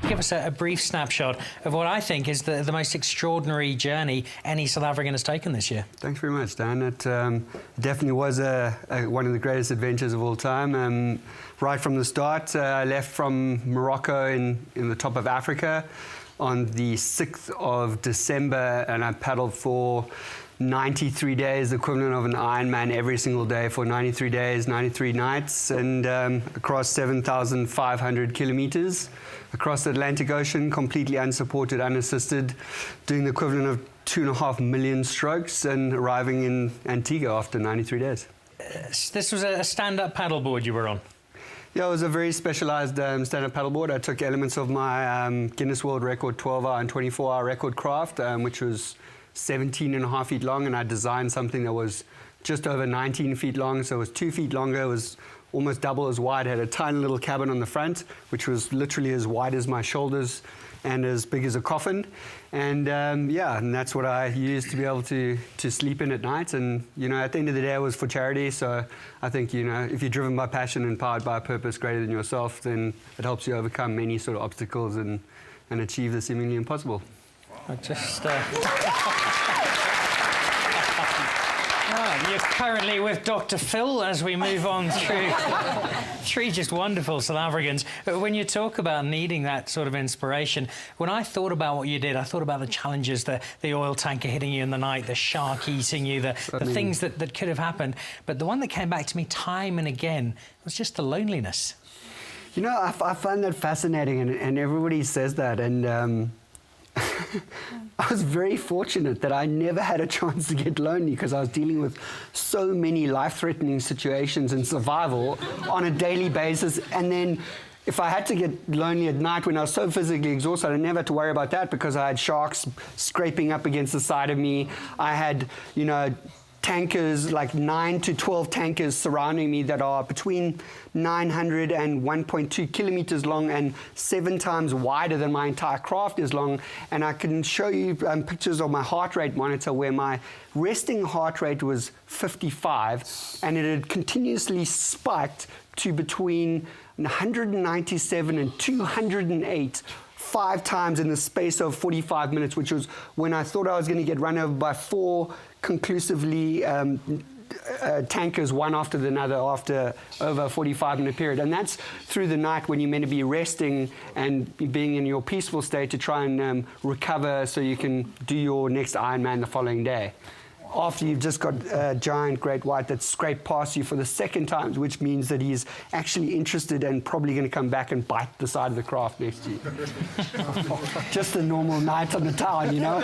Give us a brief snapshot of what I think is the most extraordinary journey any South African has taken this year. Thanks very much, Dan. It definitely was one of the greatest adventures of all time. Right from the start, I left from Morocco in the top of Africa on the 6th of December, and I paddled for 93 days, the equivalent of an Ironman every single day for 93 days, 93 nights, and across 7,500 kilometers across the Atlantic Ocean, completely unsupported, unassisted, doing the equivalent of 2.5 million strokes and arriving in Antigua after 93 days. This was a stand-up paddleboard you were on? Yeah, it was a very specialized stand-up paddleboard. I took elements of my Guinness World Record 12-hour and 24-hour record craft, which was 17.5 feet long, and I designed something that was just over 19 feet long, so it was 2 feet longer. It was almost double as wide. It had a tiny little cabin on the front, which was literally as wide as my shoulders and as big as a coffin. And yeah, and that's what I used to be able to sleep in at night. And, you know, at the end of the day, it was for charity. So I think, you know, if you're driven by passion and powered by a purpose greater than yourself, then it helps you overcome many sort of obstacles and achieve the seemingly impossible. I just... You're currently with Dr. Phil as we move on through three just wonderful South Africans. When you talk about needing that sort of inspiration, when I thought about what you did, I thought about the challenges, the oil tanker hitting you in the night, the shark eating you, the things that could have happened. But the one that came back to me time and again was just the loneliness. You know, I find that fascinating, and everybody says that, and I was very fortunate that I never had a chance to get lonely because I was dealing with so many life-threatening situations and survival on a daily basis. And then if I had to get lonely at night when I was so physically exhausted, I never had to worry about that because I had sharks scraping up against the side of me. I had, you know, tankers, like 9 to 12 tankers surrounding me that are between 900 and 1.2 kilometers long and 7 times wider than my entire craft is long. And I can show you pictures of my heart rate monitor where my resting heart rate was 55 and it had continuously spiked to between 197 and 208 5 times in the space of 45 minutes, which was when I thought I was going to get run over by 4 conclusively tankers, one after the other, after over a 45-minute period. And that's through the night when you're meant to be resting and being in your peaceful state to try and recover so you can do your next Ironman the following day. After you've just got a giant great white that scraped past you for the second time, which means that he's actually interested and probably going to come back and bite the side of the craft next to you. Just a normal night on the town, you know?